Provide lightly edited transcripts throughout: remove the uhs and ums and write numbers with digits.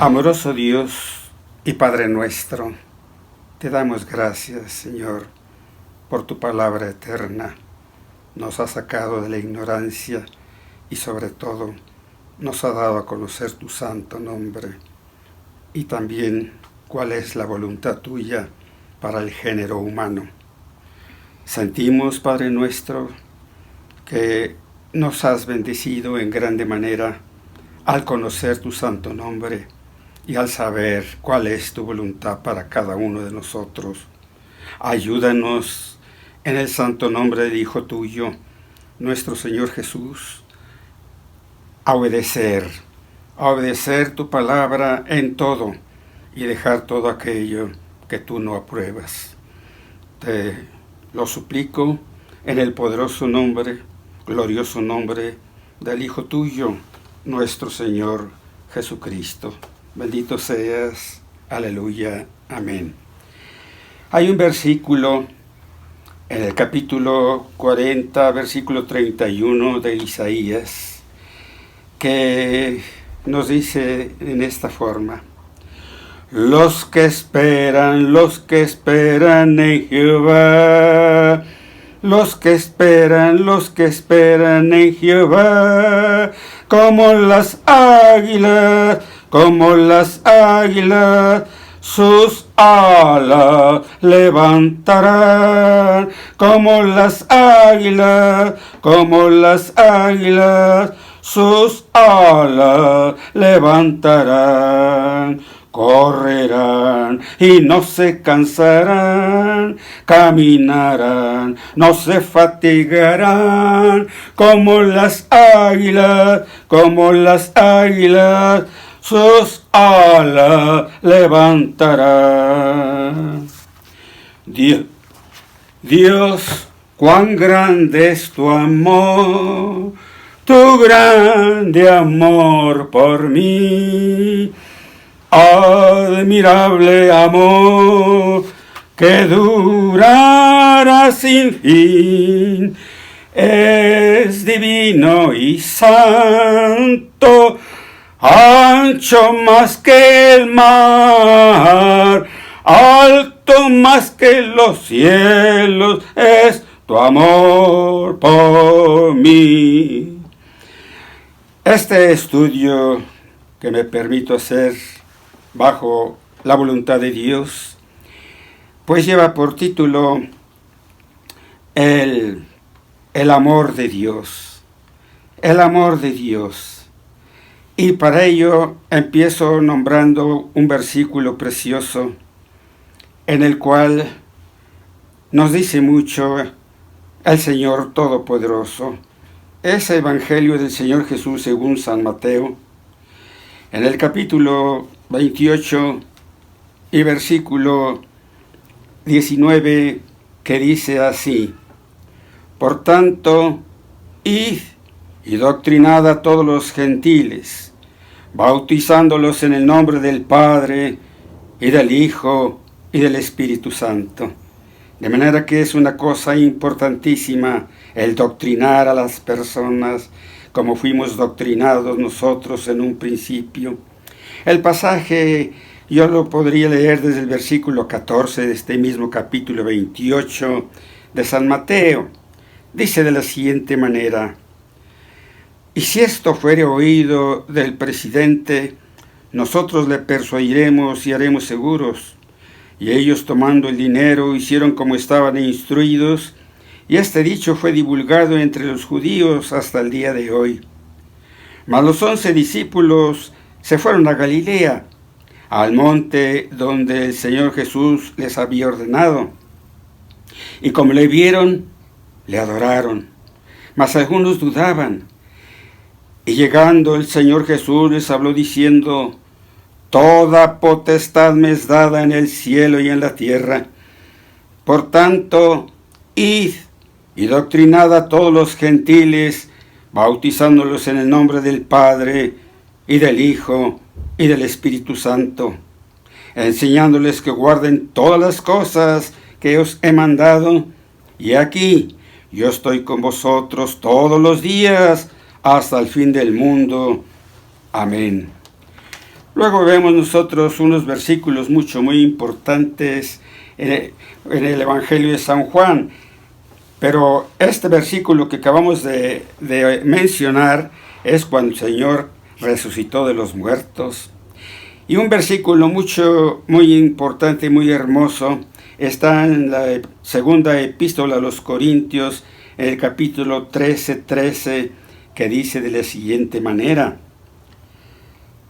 Amoroso Dios y Padre nuestro, te damos gracias, Señor, por tu palabra eterna. Nos ha sacado de la ignorancia y sobre todo nos ha dado a conocer tu santo nombre y también cuál es la voluntad tuya para el género humano. Sentimos, Padre nuestro, que nos has bendecido en grande manera al conocer tu santo nombre y al saber cuál es tu voluntad para cada uno de nosotros. Ayúdanos en el santo nombre del Hijo tuyo, nuestro Señor Jesús, a obedecer tu palabra en todo y dejar todo aquello que tú no apruebas. Te lo suplico en el poderoso nombre, glorioso nombre del Hijo tuyo, nuestro Señor Jesucristo. Bendito seas, aleluya, amén. Hay un versículo en el capítulo 40, versículo 31 de Isaías, que nos dice en esta forma: los que esperan en Jehová, los que esperan en Jehová, como las águilas, sus alas levantarán, como las águilas, sus alas levantarán. Correrán y no se cansarán, caminarán, no se fatigarán, como las águilas, sus alas levantarán. Dios, cuán grande es tu amor, tu grande amor por mí. Admirable amor que durará sin fin, es divino y santo, ancho más que el mar, alto más que los cielos, es tu amor por mí. Este estudio que me permito hacer bajo la voluntad de Dios, pues lleva por título el amor de Dios, el amor de Dios. Y para ello empiezo nombrando un versículo precioso en el cual nos dice mucho el Señor Todopoderoso. Es el Evangelio del Señor Jesús según San Mateo, en el capítulo 28 y versículo 19, que dice así: por tanto, id y doctrinad a todos los gentiles, bautizándolos en el nombre del Padre y del Hijo y del Espíritu Santo. De manera que es una cosa importantísima el doctrinar a las personas como fuimos doctrinados nosotros en un principio. El pasaje yo lo podría leer desde el versículo 14 de este mismo capítulo 28 de San Mateo. Dice de la siguiente manera: y si esto fuere oído del presidente, nosotros le persuadiremos y haremos seguros. Y ellos, tomando el dinero, hicieron como estaban instruidos, y este dicho fue divulgado entre los judíos hasta el día de hoy. Mas los 11 discípulos se fueron a Galilea, al monte donde el Señor Jesús les había ordenado. Y como le vieron, le adoraron. Mas algunos dudaban. Y llegando el Señor Jesús les habló diciendo: toda potestad me es dada en el cielo y en la tierra. Por tanto, id y doctrinad a todos los gentiles, bautizándolos en el nombre del Padre y del Hijo y del Espíritu Santo, enseñándoles que guarden todas las cosas que os he mandado. Y aquí, yo estoy con vosotros todos los días hasta el fin del mundo. Amén. Luego vemos nosotros unos versículos muy importantes en el Evangelio de San Juan. Pero este versículo que acabamos de mencionar es cuando el Señor resucitó de los muertos. Y un versículo muy importante, muy hermoso, está en la segunda epístola a los Corintios, en el capítulo 13, que dice de la siguiente manera: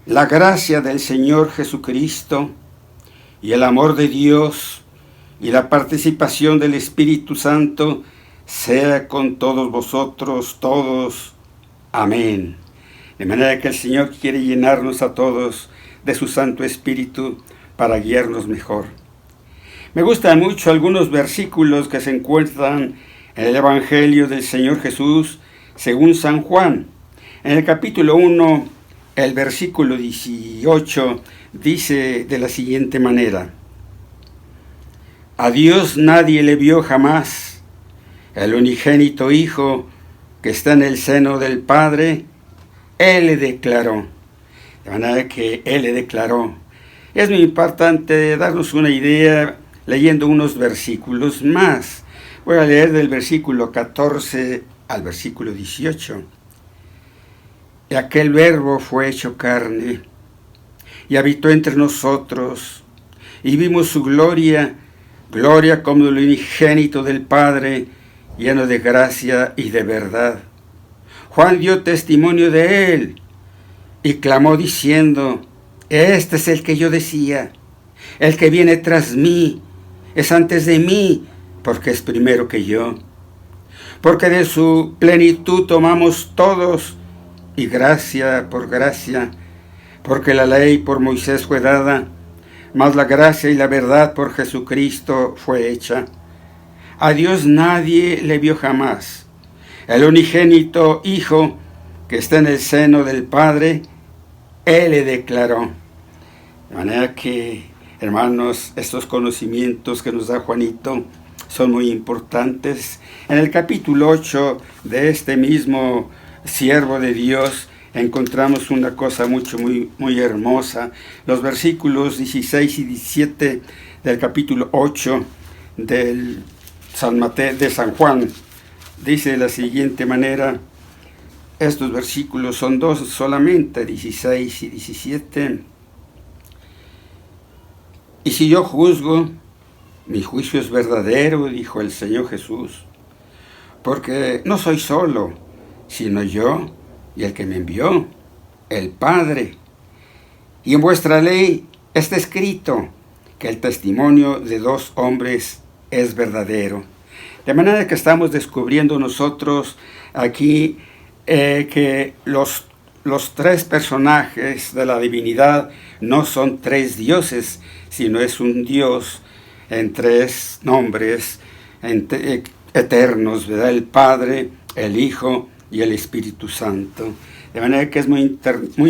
la gracia del Señor Jesucristo y el amor de Dios y la participación del Espíritu Santo sea con todos vosotros, todos. Amén. De manera que el Señor quiere llenarnos a todos de su Santo Espíritu para guiarnos mejor. Me gustan mucho algunos versículos que se encuentran en el Evangelio del Señor Jesús según San Juan. En el capítulo 1, el versículo 18 dice de la siguiente manera: a Dios nadie le vio jamás. El unigénito Hijo que está en el seno del Padre, Él le declaró. De manera que Él le declaró. Es muy importante darnos una idea leyendo unos versículos más. Voy a leer del versículo 14 al versículo 18. Y aquel Verbo fue hecho carne y habitó entre nosotros, y vimos su gloria, gloria como el unigénito del Padre, lleno de gracia y de verdad. Juan dio testimonio de él y clamó diciendo: este es el que yo decía, el que viene tras mí es antes de mí, porque es primero que yo. Porque de su plenitud tomamos todos, y gracia por gracia, porque la ley por Moisés fue dada, mas la gracia y la verdad por Jesucristo fue hecha. A Dios nadie le vio jamás. El unigénito Hijo que está en el seno del Padre, Él le declaró. De manera que, hermanos, estos conocimientos que nos da Juanito son muy importantes. En el capítulo 8 de este mismo siervo de Dios encontramos una cosa muy hermosa. Los versículos 16 y 17 del capítulo 8 de San Juan dice de la siguiente manera. Estos versículos son dos solamente, 16 y 17. Y si yo juzgo, mi juicio es verdadero, dijo el Señor Jesús, porque no soy solo, sino yo y el que me envió, el Padre. Y en vuestra ley está escrito que el testimonio de dos hombres es verdadero. De manera que estamos descubriendo nosotros aquí que los tres personajes de la divinidad no son tres dioses, sino es un Dios en tres nombres eternos, ¿verdad? El Padre, el Hijo y el Espíritu Santo. De manera que es muy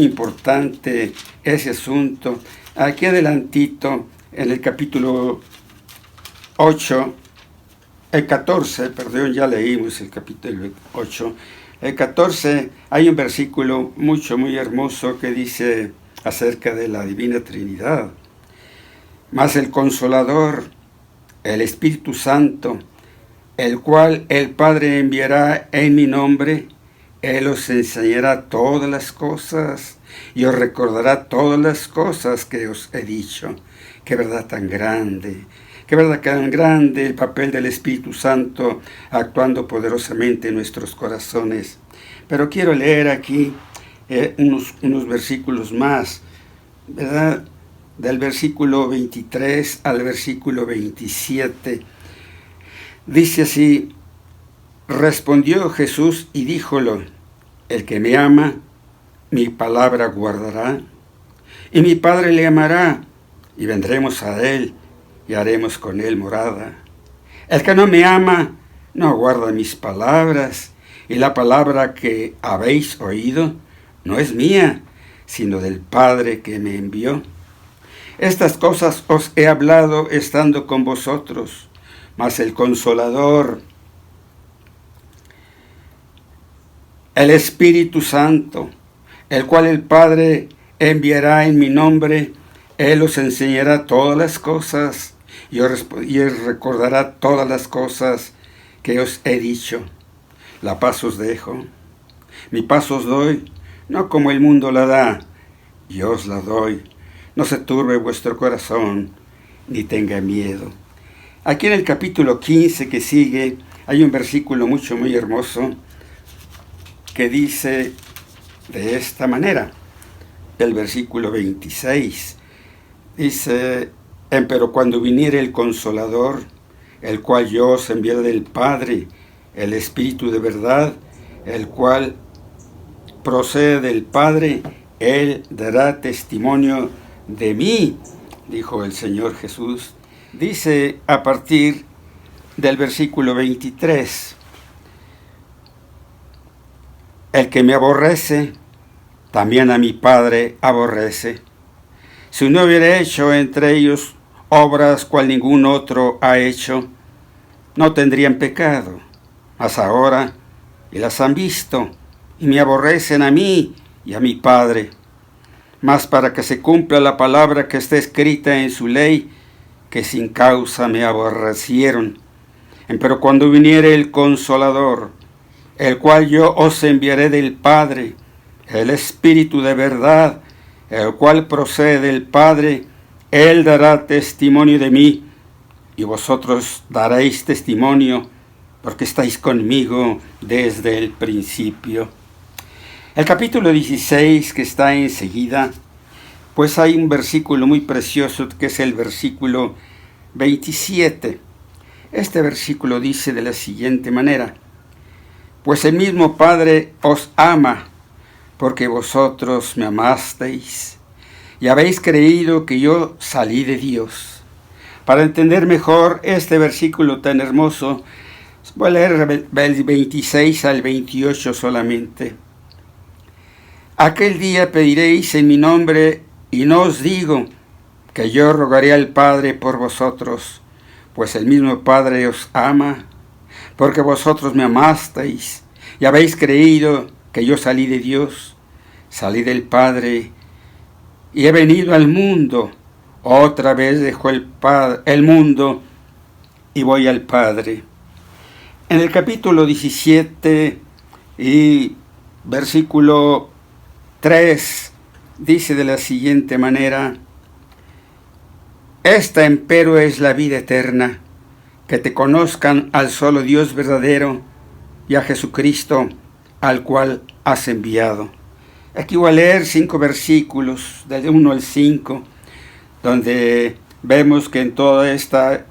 importante ese asunto. Aquí adelantito, en el capítulo 8, el 14, perdón, ya leímos el capítulo 8. El 14 hay un versículo muy hermoso que dice acerca de la Divina Trinidad. Mas el Consolador, el Espíritu Santo, el cual el Padre enviará en mi nombre, Él os enseñará todas las cosas y os recordará todas las cosas que os he dicho. Qué verdad tan grande. Qué verdad tan grande el papel del Espíritu Santo actuando poderosamente en nuestros corazones. Pero quiero leer aquí unos versículos más, ¿verdad? Del versículo 23 al versículo 27. Dice así: respondió Jesús y díjolo: el que me ama, mi palabra guardará, y mi Padre le amará, y vendremos a él, y haremos con él morada. El que no me ama, no guarda mis palabras, y la palabra que habéis oído no es mía, sino del Padre que me envió. Estas cosas os he hablado estando con vosotros, mas el Consolador, el Espíritu Santo, el cual el Padre enviará en mi nombre. Él os enseñará todas las cosas y os recordará todas las cosas que os he dicho. La paz os dejo, mi paz os doy, no como el mundo la da, yo os la doy. No se turbe vuestro corazón, ni tenga miedo. Aquí en el capítulo 15 que sigue, hay un versículo muy hermoso que dice de esta manera, el versículo 26, dice: pero cuando viniere el Consolador, el cual yo os enviaré del Padre, el Espíritu de verdad, el cual procede del Padre, Él dará testimonio de mí, dijo el Señor Jesús. Dice a partir del versículo 23, el que me aborrece, también a mi Padre aborrece. Si no hubiera hecho entre ellos obras cual ningún otro ha hecho, no tendrían pecado. Mas ahora, y las han visto, y me aborrecen a mí y a mi Padre. Mas para que se cumpla la palabra que está escrita en su ley, que sin causa me aborrecieron. Pero cuando viniere el Consolador, el cual yo os enviaré del Padre, el Espíritu de verdad, el cual procede del Padre, Él dará testimonio de mí, y vosotros daréis testimonio, porque estáis conmigo desde el principio. El capítulo 16 que está enseguida, pues hay un versículo muy precioso que es el versículo 27. Este versículo dice de la siguiente manera: pues el mismo Padre os ama, porque vosotros me amasteis y habéis creído que yo salí de Dios. Para entender mejor este versículo tan hermoso, voy a leer del 26 al 28 solamente. Aquel día pediréis en mi nombre, y no os digo que yo rogaré al Padre por vosotros, pues el mismo Padre os ama, porque vosotros me amasteis y habéis creído que yo salí de Dios, salí del Padre y he venido al mundo. Otra vez dejo el mundo y voy al Padre. En el capítulo 17 y versículo 3 dice de la siguiente manera: esta empero es la vida eterna, que te conozcan al solo Dios verdadero y a Jesucristo, al cual has enviado. Aquí voy a leer 5 versículos, del 1 al 5, donde vemos que en toda esta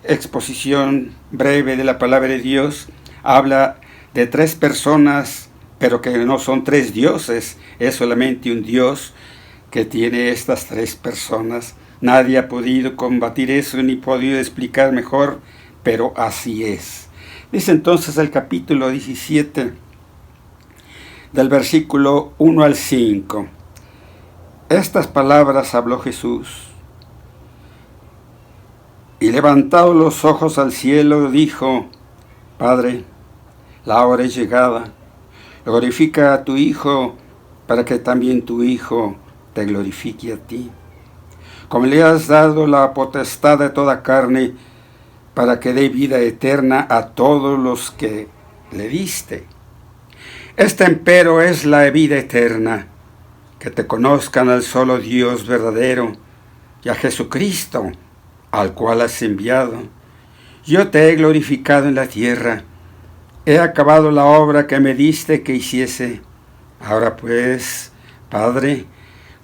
exposición breve de la palabra de Dios habla de 3 personas, pero que no son 3 dioses, es solamente un Dios que tiene estas 3 personas. Nadie ha podido combatir eso ni podido explicar mejor, pero así es. Dice entonces el capítulo 17, del versículo 1 al 5. Estas palabras habló Jesús, y levantado los ojos al cielo, dijo: Padre, la hora es llegada. Glorifica a tu Hijo, para que también tu Hijo te glorifique a ti. Como le has dado la potestad de toda carne, para que dé vida eterna a todos los que le diste. Esta empero es la vida eterna, que te conozcan al solo Dios verdadero y a Jesucristo, al cual has enviado. Yo te he glorificado en la tierra, he acabado la obra que me diste que hiciese. Ahora pues, Padre,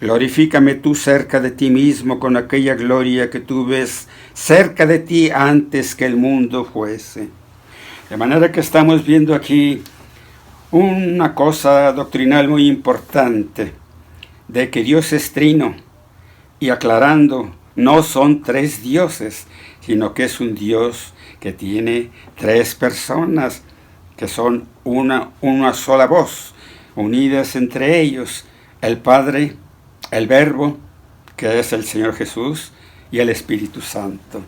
glorifícame tú cerca de ti mismo con aquella gloria que tú ves cerca de ti antes que el mundo fuese. De manera que estamos viendo aquí una cosa doctrinal muy importante, de que Dios es trino, y aclarando, no son 3 dioses, sino que es un Dios que tiene 3 personas, que son una sola voz, unidas entre ellos, el Padre, el Verbo, que es el Señor Jesús, y el Espíritu Santo.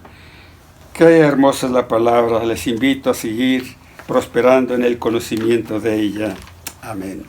Qué hermosa es la palabra. Les invito a seguir prosperando en el conocimiento de ella. Amén.